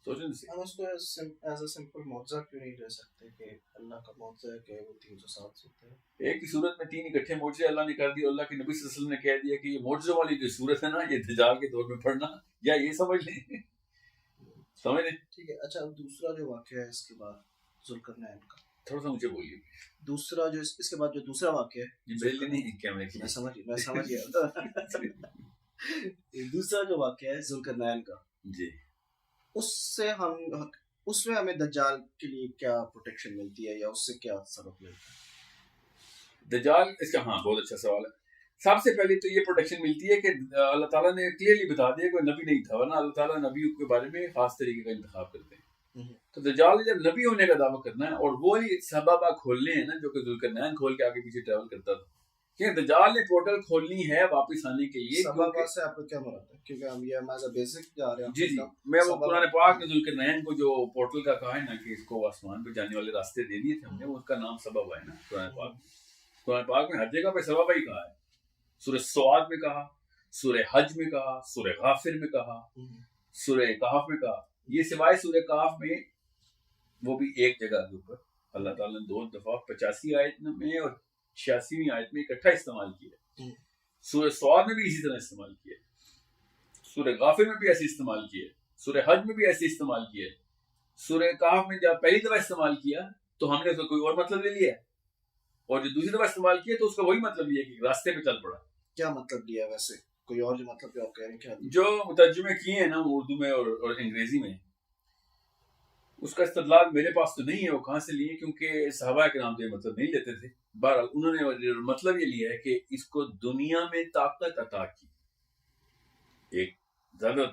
سوچیں سے ہم اس کو ایز اے سمپل معجزہ کیوں نہیں لے سکتے کہ اللہ کا معجزہ ہے کہ وہ 300 سال سوتے ہیں. ایک ہی صورت میں 3 اکٹھے معجزے اللہ نے کر دیے. اللہ کے نبی صلی اللہ علیہ وسلم نے کہہ دیا کہ یہ معجزوں والی جو صورت ہے نا یہ دجال کے دور میں پڑھنا, یا یہ سمجھ لیں سمجھ لیں. ٹھیک ہے. اچھا, دوسرا جو واقعہ ہے اس کے بعد ذوالقرنین کا, تھوڑا سا مجھے بولیے. دوسرا جو اس کے بعد جو دوسرا واقعہ ہے نہیں کیا میں سمجھ گیا دوسرا جو واقعہ ہے ذوالقرنین کا, جی, اس میں ہمیں دجال کے لیے کیا پروٹیکشن ملتی ہے یا اس سے کیا سبب ملتا ہے؟ دجال اس کا, ہاں بہت اچھا سوال ہے. سب سے پہلے تو یہ پروٹیکشن ملتی ہے کہ اللہ تعالیٰ نے کلیئرلی بتا دیا کہ نبی نہیں تھا, ورنہ اللہ تعالیٰ نبی کے بارے میں خاص طریقے کا انتخاب کرتے ہیں. تو دجال جب نبی ہونے کا دعویٰ کرنا ہے, اور وہی سبابہ کھولنے ہیں نا جو کہ ذوالقرنین کھول کے آگے پیچھے ٹریول کرتا تھا, کہ دجال نے پورٹل کھولنی ہے واپس آنے کے لیے. سبابہ سے آپ کو کیا مراد ہے؟ کیونکہ ہم یہ ایز اے بیسک جا رہے ہیں. جی جی, میں وہ قرآن پاک نے ذوالقرنین کو جو پورٹل کا کہا ہے نا کہ اس کو آسمان پہ جانے والے راستے دے دیے تھے ہم نے, اس کا نام سبب ہے نا قرآن پاک میں. قرآن پاک میں ہر جگہ پہ سبب ہی کہا ہے. سورہ سواد میں کہا, سورہ حج میں کہا, سورہ غافر میں کہا, سورہ کہف میں کہا. یہ سوائے سورہ کہف میں وہ بھی ایک جگہ کے اوپر اللہ تعالیٰ نے 2 دفعہ 85 آیت میں اور 86ویں آیت میں اکٹھا استعمال کیا. سورہ سواد میں بھی اسی طرح استعمال کیا, سورہ غافر میں بھی ایسے استعمال کیا, سورہ حج میں بھی ایسے استعمال کیا. سورہ کہف میں جب پہلی دفعہ استعمال کیا تو ہم نے اس کا کوئی اور مطلب لے لیا, اور جو دوسری دفعہ استعمال کیا تو اس کا وہی مطلب لیا کہ راستے پہ چل پڑا. کیا مطلب لیا ویسے؟ کوئی اور جو مطلب جو آپ کہہ رہے ہیں کیا؟ جو ترجمے کیے ہیں نا اردو میں اور انگریزی میں, اس کا استدلال میرے پاس تو نہیں ہے وہ کہاں سے لیے، کیونکہ صحابہ کرام تو یہ مطلب نہیں لیتے تھے. بہرحال انہوں نے مطلب یہ لیا ہے کہ اس کو دنیا میں طاقت عطا کی. ایک زیادہ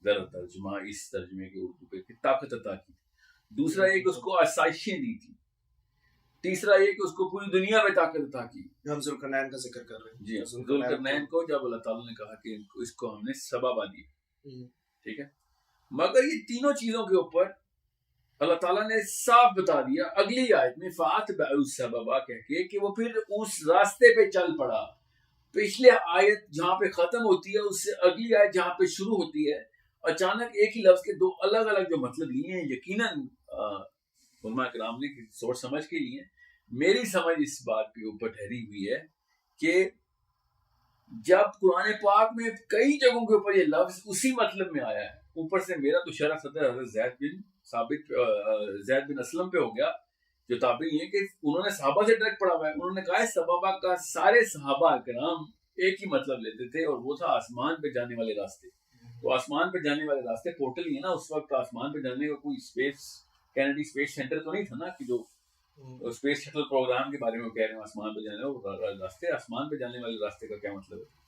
ترجمہ اس ترجمے کے اردو پہ کہ طاقت عطا کی. دوسرا یہ کہ اس کو آسائشیں دی تھی. تیسرا یہ کہ اس کو پوری دنیا میں طاقت عطا کی. ہم ذوالقرنین کا ذکر کر رہے ہیں. جی ذوالقرنین کو جب اللہ تعالیٰ نے کہا کہ اس کو ہم نے سبابہ دی، ٹھیک ہے، مگر یہ تینوں چیزوں کے اوپر اللہ تعالیٰ نے صاف بتا دیا اگلی آیت میں فَأَتْبَعُوا السَّبَبَ کہہ کے کہ وہ پھر اس راستے پہ چل پڑا. پچھلے آیت جہاں پہ ختم ہوتی ہے اس سے اگلی آیت جہاں پہ شروع ہوتی ہے اچانک ایک ہی لفظ کے دو الگ الگ جو مطلب لیے ہیں. یقیناً علماء کرام نے سوچ سمجھ کے لیے. میری سمجھ اس بات کے اوپر ٹھہری ہوئی ہے کہ جب قرآن پاک میں کئی جگہوں کے اوپر یہ لفظ اسی مطلب میں آیا ہے، اوپر سے میرا تو شرح صدر حضرت زید بن اسلم پہ ہو گیا جو تابعی ہیں کہ انہوں نے صحابہ سے ڈائریکٹ پڑھا ہوا ہے. انہوں نے کہا ہے صحابہ کا سارے صحابہ کرام ایک ہی مطلب لیتے تھے اور وہ تھا آسمان پہ جانے والے راستے. تو آسمان پہ جانے والے راستے پورٹل ہی ہے نا. اس وقت آسمان پہ جانے کا کوئی اسپیس کینیڈی اسپیس سینٹر تو نہیں تھا نا کہ جو اسپیس شٹل پروگرام کے بارے میں کہہ رہے ہیں آسمان پہ جانے والے راستے. آسمان پہ جانے والے راستے کا کیا مطلب ہے؟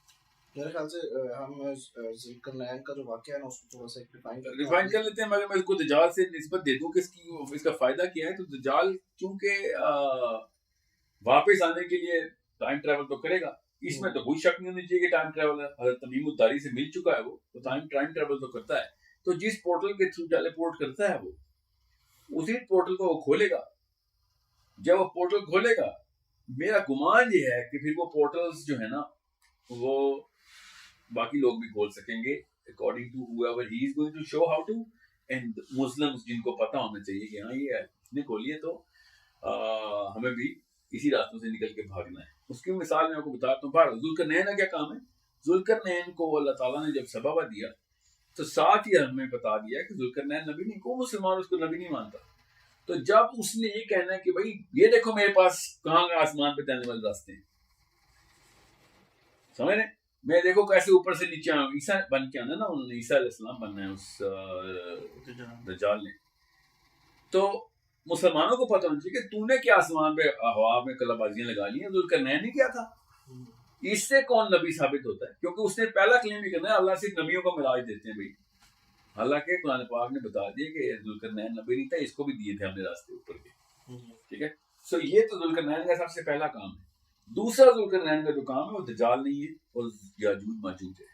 میرے خیال سے ہم ذوالقرنین کا جو واقعہ ہے نا اس کو تھوڑا سا ریفائن کر لیتے ہیں. مگر میں اس کو دجال سے نسبت دے دوں کہ اس کا فائدہ کیا ہے. تو دجال چونکہ واپس آنے کے لیے ٹائم ٹریول تو کرے گا، اس میں تو کوئی شک نہیں ہونی چاہیے کہ ٹائم ٹریول ہے. حضرت تمیم الداری سے مل چکا ہے وہ تو ٹائم ٹریول تو کرتا ہے. تو جس پورٹل کے تھرو ٹیلی پورٹ کرتا ہے وہ اسی پورٹل کو وہ کھولے گا. جب وہ پورٹل کھولے گا میرا گمان یہ ہے کہ پھر وہ پورٹلز جو ہے نا وہ باقی لوگ بھی کھول سکیں گے according to whoever he is going to show how to. and Muslims جن کو پتہ ہونا چاہیے کہ ہاں یہ اس نے کھولی ہے تو ہمیں بھی اسی راستوں سے نکل کے بھاگنا ہے. اس کی مثال میں آپ کو بتاتا ہوں. ذوالقرنین کا کیا کام ہے؟ ذوالقرنین کو اللہ تعالیٰ نے جب سبابہ دیا تو ساتھ ہی ہمیں بتا دیا کہ ذوالقرنین نبی نہیں. کوئی مسلمان اس کو نبی نہیں مانتا. تو جب اس نے یہ کہنا ہے کہ بھائی یہ دیکھو میرے پاس کہاں آسمان پہ جانے والے راستے ہیں، سمجھ رہے؟ میں دیکھو کیسے اوپر سے نیچے آؤں. عیسیٰ بن کے آنا نا، انہوں نے عیسیٰ علیہ السلام بننا ہے اس دجال نے. تو مسلمانوں کو پتہ ہونا چاہیے کہ تو نے کیا آسمان پہ ہوا میں کلا بازیاں لگا لی ہیں. ذوالقرنین نے کیا تھا؟ اس سے کون نبی ثابت ہوتا ہے؟ کیونکہ اس نے پہلا کلیم ہی کرنا ہے اللہ صرف نبیوں کو معراج دیتے ہیں بھائی. حالانکہ قرآن پاک نے بتا دیا کہ ذوالقرنین نبی نہیں تھا، اس کو بھی دیے تھے ہم نے راستے اوپر کے. ٹھیک ہے. سو یہ تو ذوالقرنین کا سب سے پہلا کام ہے. دوسرا ذوالقرنین کا جو کام ہے وہ دجال نہیں ہے اور یاجوج ماجوج ہے.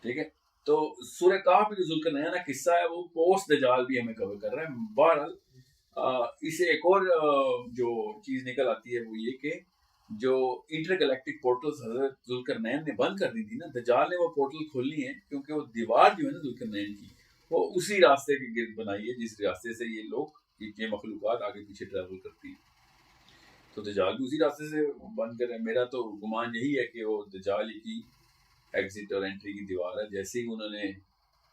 ٹھیک ہے. تو سورہ کہف میں جو ذوالقرنین کا قصہ ہے وہ پوسٹ دجال بھی ہمیں کور کر رہا ہے. بہرحال اسے ایک اور جو چیز نکل آتی ہے وہ یہ کہ جو انٹر گلیکٹک پورٹلز حضرت ذوالقرنین نے بند کر دی تھی نا، دجال نے وہ پورٹل کھولنی ہے کیونکہ وہ دیوار جو ہے نا ذوالقرنین کی وہ اسی راستے کے گرد بنائی ہے جس راستے سے یہ لوگ یہ مخلوقات آگے پیچھے ٹریول کرتی ہیں. تو دجال بھی اسی راستے سے بند کر رہے ہیں. میرا تو گمان یہی ہے کہ وہ دجال کی ایگزٹ اور انٹری کی دیوار ہے. جیسے ہی انہوں نے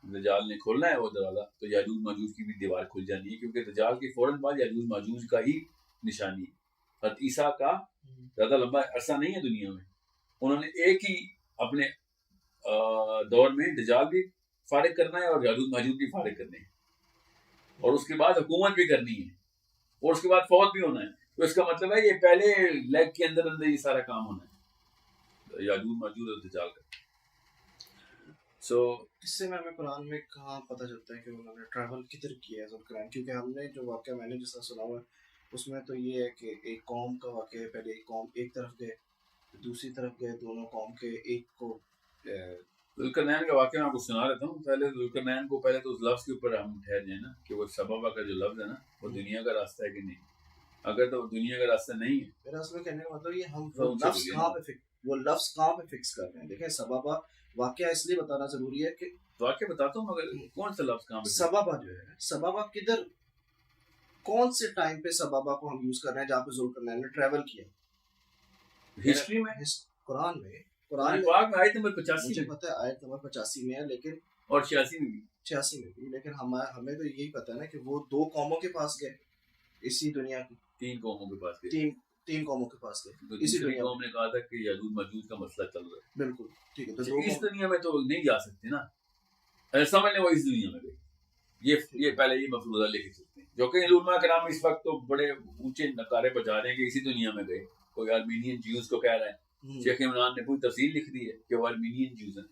دجال نے کھولنا ہے وہ دروازہ تو یاجوج ماجوج کی بھی دیوار کھل جانی ہے، کیونکہ دجال کے فوراً بعد یاجوج ماجوج کا ہی نشانی ہے. حضرت عیسیٰ کا زیادہ لمبا عرصہ نہیں ہے دنیا میں. انہوں نے ایک ہی اپنے دور میں دجال بھی فارغ کرنا ہے اور یاجوج ماجوج بھی فارغ کرنے ہیں، اور اس کے بعد حکومت بھی کرنی ہے، اور اس کے بعد فوت بھی ہونا ہے. تو اس کا مطلب ہے یہ پہلے لیگ کے اندر یہ سارا کام ہونا ہے یاجوج ماجوج اور دجال کا. سو اس سے میں ہمیں قرآن میں کہاں پتہ چلتا ہے کہ انہوں نے ٹریول کدھر کیا ہے ذوالقرنین؟ کیونکہ ہم نے جو واقعہ میں نے جس طرح سنا ہوا ہے اس میں تو یہ ہے کہ ایک قوم کا واقعہ ہے. پہلے ایک قوم ایک طرف گئے، دوسری طرف گئے، دونوں قوم کے ایک کو ذوالقرنین کا واقعہ میں آپ کو سنا لیتا ہوں. پہلے ذوالقرنین کو پہلے تو اس لفظ کے اوپر ہم ٹھہر جائیں نا کہ وہ سبابہ کا جو لفظ ہے نا وہ دنیا کا راستہ ہے کہ نہیں. اگر تو دنیا کا راستہ نہیں ہے، میرا اس میں کہنے کا مطلب یہ ہم وہ لفظ کہاں پہ فکس کر رہے ہیں. دیکھیں سبابہ واقعہ اس لیے بتانا ضروری ہے کہ واقعہ بتاتا ہوں مگر کون سا لفظ کہاں پہ سبابہ جو ہے سبابہ کدھر کون سے ٹائم پہ سبابہ کو ہم یوز کر رہے ہیں جہاں پہ ذوالقرنین نے ٹریول کیا ہسٹری میں قرآن میں پاک میں آیت نمبر 85 مجھے پتہ ہے آیت نمبر 85 میں ہے لیکن اور 86 میں بھی 86 میں بھی، لیکن ہمیں تو یہی پتہ ہے نا کہ وہ دو قوموں کے پاس گئے اسی دنیا کی، تین قوموں کے پاس گئے، تین قوموں کے پاس گئے اسی دنیا قوم نے کہا تھا کہ یاجوج ماجوج کا مسئلہ چل رہا ہے. بالکل ٹھیک ہے. تو اس دنیا میں تو نہیں جا سکتے نا، سمجھ لیں وہ اس دنیا میں گئے. یہ پہلے یہ مفروضہ لے کے چلتے ہیں، جو کہ علماء کرام اس وقت تو بڑے اونچے نعرے بجا رہے ہیں کہ اسی دنیا میں گئے، کوئی آرمینین جیوز کو کہہ رہا ہے، شیخ عمران نے پوری تفصیل لکھ دی ہے کہ وہ آرمینین جیوز ہیں،